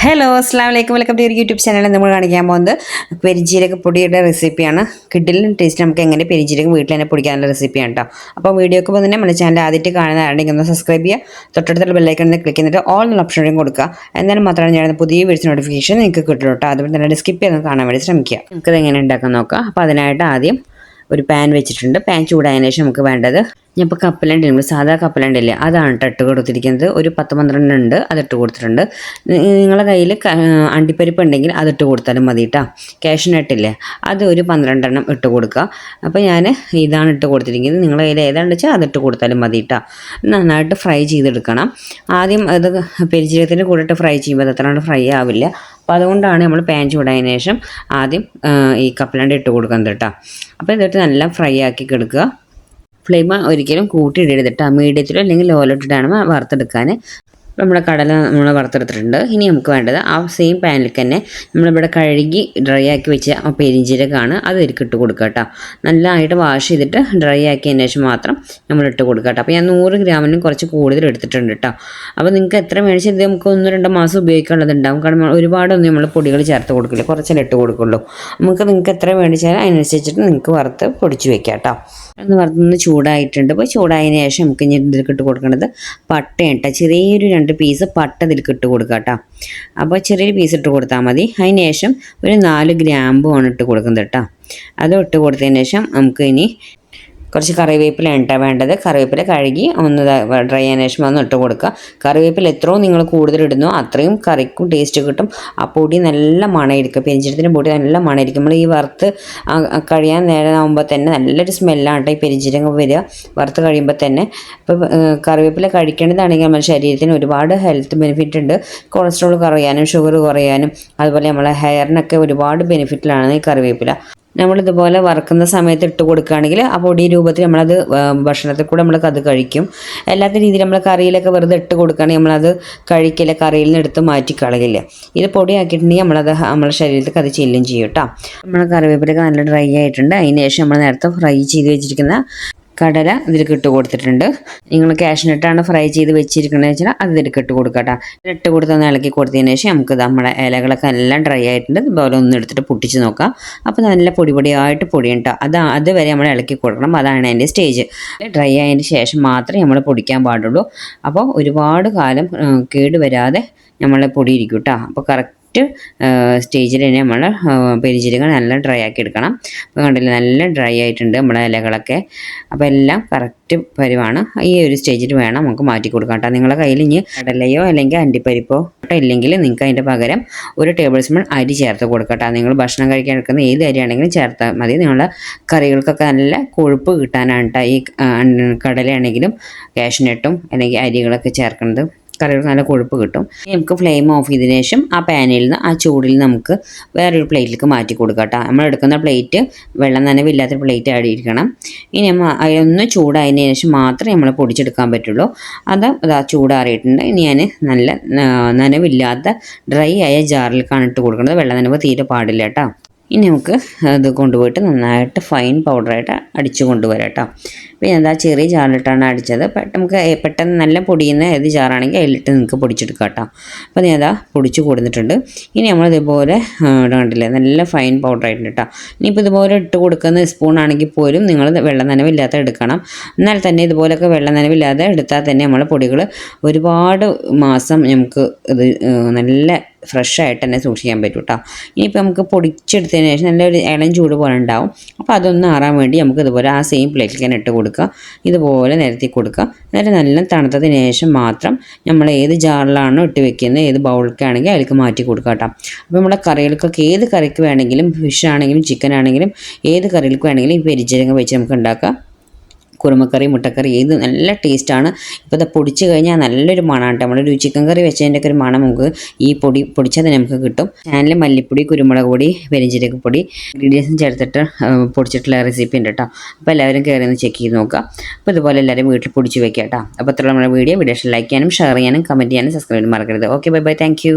Hello അസ്സാം വലൈക്കും welcome to YouTube channel. നമ്മൾ കാണിക്കാൻ പോകുന്നത് പെരിഞ്ജീരക പൊടിയുടെ റെസിപ്പിയാണ്. കിഡിലും ടേസ്റ്റ് നമുക്ക് എങ്ങനെ പെരിഞ്ജീരകം വീട്ടിൽ തന്നെ പൊടിക്കാനുള്ള റെസിപ്പിയാണ് കേട്ടോ. അപ്പോൾ വീഡിയോക്ക് പോകുമ്പോൾ തന്നെ നമ്മുടെ ചാനൽ ആദ്യമായിട്ട് കാണുന്നതാണെങ്കിൽ ഒന്ന് സബ്സ്ക്രൈബ് ചെയ്യുക, തൊട്ടടുത്തുള്ള ബെല്ലൈക്കൺ ക്ലിക്ക് ചെയ്തിട്ട് ഓൾ എന്നുള്ള ഓപ്ഷനും കൊടുക്കുക. എന്നാലും മാത്രമാണ് ഞാൻ പുതിയ വീഡിയോസ് നോട്ടിഫിക്കേഷൻ നിങ്ങൾക്ക് കിട്ടും കേട്ടോ. അതുപോലെ തന്നെ സ്കിപ്പ് ചെയ്ത് കാണാൻ വേണ്ടി ശ്രമിക്കുക. നമുക്കത് എങ്ങനെ ഉണ്ടാക്കാൻ നോക്കാം. അപ്പോൾ അതിനായിട്ട് ആദ്യം ഒരു പാൻ വെച്ചിട്ടുണ്ട്. പാൻ ചൂടായതിനു ശേഷം നമുക്ക് വേണ്ടത് ഞാനിപ്പോൾ കപ്പലണ്ടി നമ്മൾ സാധാ കപ്പലണ്ടി ഇല്ലേ അതാണ് ഇട്ട് കൊടുത്തിരിക്കുന്നത്. ഒരു 10-12 ഉണ്ട്, അതിട്ട് കൊടുത്തിട്ടുണ്ട്. നിങ്ങളുടെ കയ്യിൽ അണ്ടിപ്പരിപ്പ് ഉണ്ടെങ്കിൽ അതിട്ട് കൊടുത്താലും മതി കേട്ടോ. കാഷ്നട്ടില്ലേ അത് ഒരു 12 ഇട്ട് കൊടുക്കുക. അപ്പോൾ ഞാൻ ഇതാണ് ഇട്ട് കൊടുത്തിരിക്കുന്നത്. നിങ്ങളുടെ കയ്യിൽ ഏതാണെന്ന് വെച്ചാൽ അതിട്ട് കൊടുത്താലും മതി കേട്ടോ. നന്നായിട്ട് ഫ്രൈ ചെയ്തെടുക്കണം. ആദ്യം അത് പെരിഞ്ജീരകത്തിൻ്റെ കൂടെ ഇട്ട് ഫ്രൈ ചെയ്യുമ്പോൾ അത് അത്ര ഫ്രൈ ആവില്ല. അപ്പോൾ അതുകൊണ്ടാണ് നമ്മൾ പാൻ ചൂടായതിനു ശേഷം ആദ്യം ഈ കപ്പലണ്ടി ഇട്ട് കൊടുക്കുന്നത് കേട്ടോ. അപ്പോൾ ഇതിട്ട് നല്ല ഫ്രൈ ആക്കി എടുക്കുക. ഫ്ലെയിം ഒരിക്കലും കൂട്ടിയിടരുതിട്ട് മീഡിയത്തിലോ അല്ലെങ്കിൽ ലോയിലിട്ടിട്ടാണ് വറുത്തെടുക്കാൻ. നമ്മുടെ കടല നമ്മൾ വറുത്തെടുത്തിട്ടുണ്ട്. ഇനി നമുക്ക് വേണ്ടത് ആ സെയിം പാനിൽ തന്നെ നമ്മളിവിടെ കഴുകി ഡ്രൈ ആക്കി വെച്ച പെരിഞ്ജീരകമാണ് അത് ഇട്ട് കൊടുക്കുക കേട്ടോ. നല്ലതായിട്ട് വാഷ് ചെയ്തിട്ട് ഡ്രൈ ആക്കിയതിന് ശേഷം മാത്രം നമ്മൾ ഇട്ട് കൊടുക്കുക കേട്ടോ. അപ്പോൾ ഞാൻ 100 ഗ്രാമിനും കുറച്ച് കൂടുതൽ എടുത്തിട്ടുണ്ട് കേട്ടോ. അപ്പോൾ നിങ്ങൾക്ക് എത്ര മേടിച്ചാൽ ഇത് നമുക്ക് 1-2 മാസം ഉപയോഗിക്കാനുള്ളതുണ്ടാവും. കാരണം ഒരുപാടൊന്നും നമ്മൾ പൊടികൾ ചേർത്ത് കൊടുക്കില്ല, കുറച്ചല്ലേ ഇട്ട് കൊടുക്കുള്ളൂ. നിങ്ങൾക്ക് എത്ര മേടിച്ചാലും അതിനനുസരിച്ചിട്ട് നിങ്ങൾക്ക് വറുത്ത് പൊടിച്ച് വെക്കാം കേട്ടോ. ഒന്ന് വറുത്തൊന്ന് ചൂടായിട്ടുണ്ട്. അപ്പോൾ ചൂടായതിന് ശേഷം നമുക്ക് ഇനി ഇതിലേക്ക് ഇട്ട് കൊടുക്കേണ്ടത് പട്ടയുണ്ട. ചെറിയൊരു 2 പീസ് പട്ട ഇതിലേക്ക് ഇട്ട് കൊടുക്കുക കേട്ടോ. അപ്പോൾ ചെറിയൊരു പീസ് ഇട്ട് കൊടുത്താൽ മതി. അതിന് ശേഷം ഒരു 4 ഗ്രാമ്പുമാണ് ഇട്ട് കൊടുക്കുന്നത് കേട്ടോ. അത് ഇട്ട് കൊടുത്തതിന് ശേഷം നമുക്ക് ഇനി കുറച്ച് കറിവേപ്പില ഇട്ടാ വേണ്ടത്. കറിവേപ്പില കഴുകി ഒന്ന് ഡ്രൈ ആയതിനു ശേഷം ഒന്ന് ഇട്ട് കൊടുക്കുക. കറിവേപ്പില എത്രയും നിങ്ങൾ കൂടുതൽ ഇടുന്നോ അത്രയും കറിക്കും ടേസ്റ്റ് കിട്ടും. ആ പൊടി നല്ല മണമായിരിക്കും. പെരിഞ്ജീരകത്തിൻ്റെ പൊടി നല്ല മണമായിരിക്കും. നമ്മൾ ഈ വറുത്ത് കഴിയാൻ നേരമാകുമ്പോൾ തന്നെ നല്ലൊരു സ്മെല്ലാണ് കേട്ടോ ഈ പെരിഞ്ജീരകം വരിക വറുത്ത് കഴിയുമ്പോൾ തന്നെ. ഇപ്പോൾ കറിവേപ്പില കഴിക്കേണ്ടതാണെങ്കിൽ നമ്മുടെ ശരീരത്തിന് ഒരുപാട് ഹെൽത്ത് ബെനിഫിറ്റ് ഉണ്ട്. കൊളസ്ട്രോൾ കുറയാനും ഷുഗർ കുറയാനും അതുപോലെ നമ്മളെ ഹെയറിനൊക്കെ ഒരുപാട് ബെനിഫിറ്റിലാണ് ഈ കറിവേപ്പില. നമ്മളിതുപോലെ വറുക്കുന്ന സമയത്ത് ഇട്ട് കൊടുക്കുകയാണെങ്കിൽ ആ പൊടി രൂപത്തിൽ നമ്മളത് ഭക്ഷണത്തിൽ കൂടെ അത് കഴിക്കും. അല്ലാത്ത രീതിയിൽ നമ്മൾ കറിയിലൊക്കെ വെറുതെ ഇട്ട് കൊടുക്കുകയാണെങ്കിൽ നമ്മളത് കഴിക്കില്ല, കറിയിൽ നിന്ന് എടുത്ത് മാറ്റി കളയില്ല. ഇത് പൊടിയാക്കിയിട്ടുണ്ടെങ്കിൽ നമ്മുടെ ശരീരത്തിൽ അത് ചെല്ലും ചെയ്യും കേട്ടോ. നമ്മൾ കറിവേപ്പിലൊക്കെ നല്ല ഡ്രൈ ആയിട്ടുണ്ട്. അതിന് ശേഷം നമ്മൾ നേരത്തെ ഫ്രൈ ചെയ്ത് വെച്ചിരിക്കുന്ന കടല ഇതിലേക്ക് ഇട്ട് കൊടുത്തിട്ടുണ്ട്. നിങ്ങൾ കാഷ്നട്ടാണ് ഫ്രൈ ചെയ്ത് വെച്ചിരിക്കണമെന്ന് വെച്ചാൽ അത് ഇതിലേക്ക് ഇട്ട് കൊടുക്കുക കേട്ടോ. ഇട്ട് കൊടുത്തൊന്ന് ഇളക്കി കൊടുത്തതിന് ശേഷം നമുക്ക് നമ്മുടെ ഇലകളൊക്കെ എല്ലാം ഡ്രൈ ആയിട്ടുണ്ട്. ഇതുപോലെ ഒന്ന് എടുത്തിട്ട് പൊട്ടിച്ച് നോക്കാം. അപ്പോൾ നല്ല പൊടിയായിട്ട് പൊടിയും കേട്ടോ. അതുവരെ നമ്മൾ ഇളക്കി കൊടുക്കണം. അതാണ് അതിൻ്റെ സ്റ്റേജ്. ഡ്രൈ ആയതിന് ശേഷം മാത്രമേ നമ്മൾ പൊടിക്കാൻ പാടുള്ളൂ. അപ്പോൾ ഒരുപാട് കാലം കേടുവരാതെ നമ്മളെ പൊടി ഇരിക്കും കേട്ടോ. അപ്പോൾ കറക്റ്റ് സ്റ്റേജിൽ തന്നെ നമ്മൾ പെരിഞ്ജീരകം നല്ല ഡ്രൈ ആക്കി എടുക്കണം. അപ്പോൾ കണ്ടില്ല നല്ല ഡ്രൈ ആയിട്ടുണ്ട് നമ്മളെ ഇലകളൊക്കെ. അപ്പോൾ എല്ലാം കറക്റ്റ് പരിവാണ്. ഈ ഒരു സ്റ്റേജിൽ വേണം നമുക്ക് മാറ്റി കൊടുക്കാം കേട്ടോ. നിങ്ങളുടെ കയ്യിൽ ഇനി കടലയോ അല്ലെങ്കിൽ അണ്ടിപ്പരിപ്പോ ഇല്ലെങ്കിൽ നിങ്ങൾക്ക് അതിൻ്റെ പകരം 1 ടേബിൾ സ്പൂൺ അരി ചേർത്ത് കൊടുക്കട്ടോ. നിങ്ങൾ ഭക്ഷണം കഴിക്കാൻ എടുക്കുന്ന ഏത് അരിയാണെങ്കിലും ചേർത്താൽ മതി. നിങ്ങളുടെ കറികൾക്കൊക്കെ നല്ല കൊഴുപ്പ് കിട്ടാനാണ് കേട്ടോ ഈ കടലയാണെങ്കിലും കാഷ്നട്ടും അല്ലെങ്കിൽ അരികളൊക്കെ ചേർക്കുന്നത്. കറികൾക്ക് നല്ല കൊഴുപ്പ് കിട്ടും. നമുക്ക് ഫ്ലെയിം ഓഫ് ചെയ്തതിനു ശേഷം ആ പാനിൽ നിന്ന് ആ ചൂടിൽ നമുക്ക് വേറൊരു പ്ലേറ്റിലേക്ക് മാറ്റി കൊടുക്കാം കേട്ടോ. നമ്മൾ എടുക്കുന്ന പ്ലേറ്റ് വെള്ളം നനവില്ലാത്ത പ്ലേറ്റ് ആയിരിക്കണം. ഇനി അതൊന്ന് ചൂടായതിനു ശേഷം മാത്രമേ നമ്മൾ പൊടിച്ചെടുക്കാൻ പറ്റുള്ളൂ. അത് ചൂടാറിയിട്ടുണ്ട്. ഇനി ഞാൻ നല്ല നനവില്ലാത്ത ഡ്രൈ ആയ ജാറിലേക്കാണ് ഇട്ട് കൊടുക്കുന്നത്. വെള്ളം നനവ് തീരെ പാടില്ല കേട്ടോ. ഇനി നമുക്ക് അത് കൊണ്ടുപോയിട്ട് നന്നായിട്ട് ഫൈൻ പൗഡറായിട്ട് അടിച്ചു കൊണ്ടുവരാം കേട്ടോ. അപ്പോൾ ഞാൻ ചെറിയ ജാറിലിട്ടാണ് അടിച്ചത്. നമുക്ക് പെട്ടെന്ന് നല്ല പൊടിയുന്ന ഏത് ജാറാണെങ്കിൽ അതിലിട്ട് നിങ്ങൾക്ക് പൊടിച്ചെടുക്കാം കേട്ടോ. അപ്പോൾ ഞാൻ പൊടിച്ച് കൊടുത്തിട്ടുണ്ട്. ഇനി നമ്മളിതുപോലെ കണ്ടില്ലേ നല്ല ഫൈൻ പൗഡറായിട്ടുണ്ട് കേട്ടോ. ഇനിയിപ്പോൾ ഇതുപോലെ ഇട്ട് കൊടുക്കുന്ന സ്പൂണാണെങ്കിൽ പോലും നിങ്ങൾ വെള്ളം നനവില്ലാത്ത എടുക്കണം. എന്നാൽ തന്നെ ഇതുപോലെയൊക്കെ വെള്ളം നനവില്ലാതെ എടുത്താൽ തന്നെ നമ്മളെ പൊടികൾ ഒരുപാട് മാസം നമുക്ക് ഇത് നല്ല ഫ്രഷായിട്ട് തന്നെ സൂക്ഷിക്കാൻ പറ്റും കേട്ടോ. ഇനിയിപ്പോൾ നമുക്ക് പൊടിച്ചെടുത്തതിന് ശേഷം നല്ലൊരു ഇളം ചൂട് പോലെ ഉണ്ടാവും. അപ്പോൾ അതൊന്ന് ആറാൻ വേണ്ടി നമുക്ക് ഇതുപോലെ ആ സെയിം പ്ലേറ്റിൽ തന്നെ ഇട്ട് കൊടുക്കുക. ഇതുപോലെ നിരത്തി കൊടുക്കുക. എന്നിട്ട് നല്ല തണുത്തതിന് ശേഷം മാത്രം നമ്മൾ ഏത് ജാറിലാണോ ഇട്ട് വെക്കുന്നത് ഏത് ബൗളിലേക്കാണെങ്കിൽ അതിലേക്ക് മാറ്റി കൊടുക്കുക കേട്ടോ. അപ്പോൾ നമ്മുടെ കറികൾക്കൊക്കെ ഏത് കറിക്ക് വേണമെങ്കിലും ഫിഷ് ആണെങ്കിലും ചിക്കൻ ആണെങ്കിലും ഏത് കറികൾക്ക് വേണമെങ്കിലും ഈ പെരിഞ്ജീരകം വെച്ച് നമുക്ക് ഉണ്ടാക്കാം. കുറുമക്കറി മുട്ടക്കറി ഏത് നല്ല ടേസ്റ്റാണ്. ഇപ്പോൾ ഇത് പൊടിച്ച് കഴിഞ്ഞാൽ നല്ലൊരു മണമാണ് കേട്ടോ. നമ്മളൊരു ചിക്കൻ കറി വെച്ചതിൻ്റെ ഒക്കെ ഒരു മണം നമുക്ക് ഈ പൊടിച്ചാൽ തന്നെ നമുക്ക് കിട്ടും. ചാനലിൽ മല്ലിപ്പൊടി കുരുമുളക് പൊടി പെരിഞ്ജീരകപ്പൊടി ഇൻഗ്രീഡിയൻസും ചേർത്തിട്ട് പൊടിച്ചിട്ടുള്ള റെസിപ്പി ഉണ്ട് കേട്ടോ. അപ്പോൾ എല്ലാവരും കയറി ഒന്ന് ചെക്ക് ചെയ്ത് നോക്കുക. അപ്പോൾ ഇതുപോലെ എല്ലാവരും വീട്ടിൽ പൊടിച്ച് വെക്കാം കേട്ടോ. അപ്പോൾ അത്ര നമ്മുടെ വീഡിയോ ലൈക്ക് ചെയ്യാനും ഷെയർ ചെയ്യാനും കമൻറ്റ് ചെയ്യാനും സബ്സ്ക്രൈബ് ചെയ്യാനും മറക്കരുത്. Okay bye bye, thank you.